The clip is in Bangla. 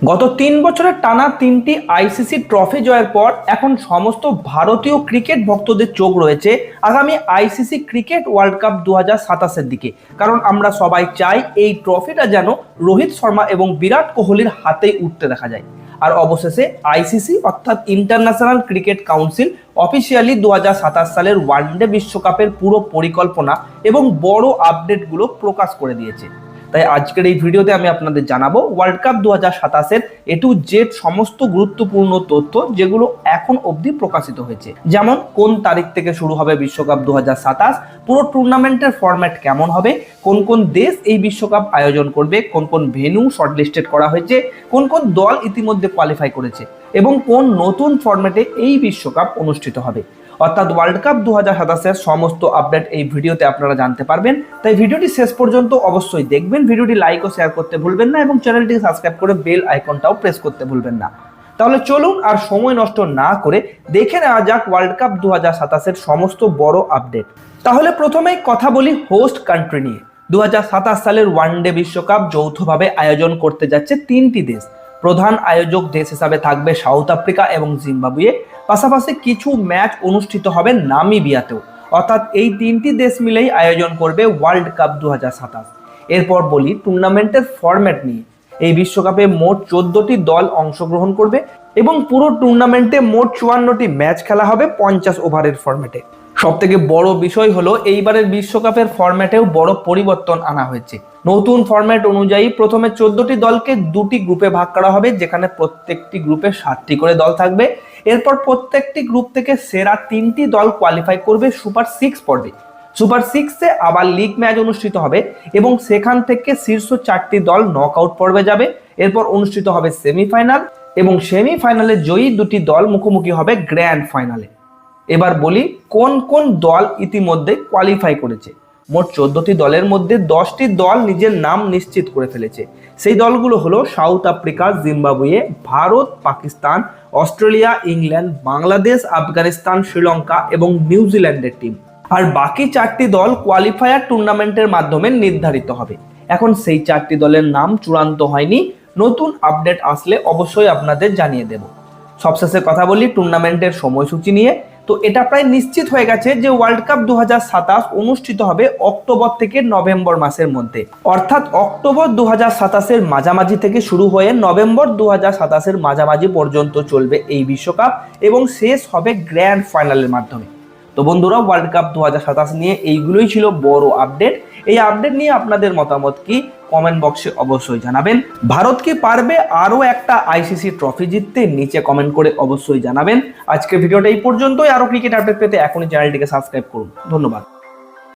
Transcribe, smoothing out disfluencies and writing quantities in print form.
গত ৩ বছরের টানা ৩টি আইসিসি ট্রফি জয়ের পর এখন সমস্ত ভারতীয় ক্রিকেট ভক্তদের চোখ রয়েছে আগামী আইসিসি ক্রিকেট ওয়ার্ল্ড কাপ 2027-এর দিকে। কারণ আমরা সবাই চাই এই ট্রফিটা যেন রোহিত শর্মা এবং বিরাট কোহলির হাতেই উঠতে দেখা যায়। আর অবশেষে আইসিসি অর্থাৎ ইন্টারন্যাশনাল ক্রিকেট কাউন্সিল অফিসিয়ালি 2027 সালের ওয়ানডে বিশ্বকাপের পুরো পরিকল্পনা এবং বড় আপডেটগুলো প্রকাশ করে দিয়েছে। তাই আজকের এই ভিডিওতে আমি আপনাদের জানাবো ওয়ার্ল্ড কাপ 2027-এর A to Z সমস্ত গুরুত্বপূর্ণ তথ্য যেগুলো এখন অবধি প্রকাশিত হয়েছে। যেমন কোন তারিখ থেকে শুরু হবে বিশ্বকাপ 2027, পুরো টুর্নামেন্টের ফরম্যাট কেমন হবে, কোন কোন দেশ এই বিশ্বকাপ আয়োজন করবে, কোন কোন ভেন্যু শর্টলিস্টেড করা হয়েছে, কোন কোন দল ইতিমধ্যে কোয়ালিফাই করেছে এবং কোন নতুন ফরম্যাটে এই বিশ্বকাপ অনুষ্ঠিত হবে। অর্থাৎ ওয়ার্ল্ড কাপ 2027-এর সমস্ত আপডেট এই ভিডিওতে আপনারা জানতে পারবেন। তাই ভিডিওটি শেষ পর্যন্ত অবশ্যই দেখবেন, ভিডিওটি লাইক ও শেয়ার করতে ভুলবেন না এবং চ্যানেলটিকে সাবস্ক্রাইব করে বেল আইকনটাও প্রেস করতে ভুলবেন না। তাহলে চলুন আর সময় নষ্ট না করে দেখে নেওয়া যাক ওয়ার্ল্ড কাপ 2027-এর সমস্ত বড় আপডেট। তাহলে প্রথমেই কথা বলি হোস্ট কান্ট্রি নিয়ে। 2027 সালের ওয়ানডে বিশ্বকাপ যৌথভাবে আয়োজন করতে যাচ্ছে 3টি দেশ। প্রধান আয়োজক দেশ হিসাবে থাকবে সাউথ আফ্রিকা এবং জিম্বাবুয়ে। পাশাপাশি কিছু ম্যাচ অনুষ্ঠিত হবে নামিবিয়াতেও। অর্থাৎ এই 3টি দেশ মিলেই আয়োজন করবে ওয়ার্ল্ড কাপ 2027। এরপর বলি টুর্নামেন্টের ফরম্যাট নিয়ে। এই বিশ্বকাপে মোট 14টি দল অংশগ্রহণ করবে এবং পুরো টুর্নামেন্টে মোট 54টি ম্যাচ খেলা হবে 50 ওভারের ফরম্যাটে। সবথেকে বড় বিষয় হলো এইবারের বিশ্বকাপের ফরম্যাটেও বড় পরিবর্তন আনা হয়েছে। নতুন ফরম্যাট অনুযায়ী প্রথমে 14টি দলকে 2টি গ্রুপে ভাগ করা হবে, যেখানে প্রত্যেকটি গ্রুপে 7টি করে দল থাকবে। এরপর প্রত্যেকটি গ্রুপ থেকে সেরা 3টি দল কোয়ালিফাই করবে সুপার 6 পর্বে। সুপার 6-এ আবার লিগ ম্যাচ অনুষ্ঠিত হবে এবং সেখান থেকে শীর্ষ 4টি দল নকআউট পর্বে যাবে। এরপর অনুষ্ঠিত হবে সেমিফাইনাল এবং সেমিফাইনালে জয়ী 2টি দল মুখোমুখি হবে গ্র্যান্ড ফাইনালে। এবার বলি কোন কোন দল ইতিমধ্যে কোয়ালিফাই করেছে। মোট 14টি দলের মধ্যে 10টি দল নিজের নাম নিশ্চিত করে ফেলেছে। সেই দলগুলো হলো south Africa, Zimbabwe, Bharat, Pakistan, Australia, England, Bangladesh, Afghanistan, Sri Lanka এবং নিউজিল্যান্ডের টিম। আর বাকি 4টি দল কোয়ালিফায়ার টুর্নামেন্টের মাধ্যমে নির্ধারিত হবে। এখন সেই 4টি দলের নাম চূড়ান্ত হয়নি, নতুন আপডেট আসলে অবশ্যই আপনাদের জানিয়ে দেব। সবশেষে কথা বলি টুর্নামেন্টের সময়সূচি নিয়ে। তো এটা প্রায় নিশ্চিত হয়ে গেছে যে ওয়ার্ল্ড কাপ 2027 অনুষ্ঠিত হবে অক্টোবর থেকে নভেম্বর মাসের মধ্যে। অর্থাৎ অক্টোবর 2027-এর মাঝামাঝি থেকে শুরু হয়ে নভেম্বর 2027-এর মাঝামাঝি পর্যন্ত চলবে এই বিশ্বকাপ এবং শেষ হবে গ্র্যান্ড ফাইনালের মাধ্যমে। তো বন্ধুরা, ওয়ার্ল্ড কাপ 2027 নিয়ে এইগুলোই ছিল বড় আপডেট। এই আপডেট নিয়ে আপনাদের মতামত কি কমেন্ট বক্সে অবশ্যই জানাবেন। ভারত কি পারবে আরো একটা আইসিসি ট্রফি জিততে? নিচে কমেন্ট করে অবশ্যই জানাবেন। আজকের ভিডিওটা এই পর্যন্তই। আরো ক্রিকেট আপডেট পেতে এখনই চ্যানেলটিকে সাবস্ক্রাইব করুন। ধন্যবাদ।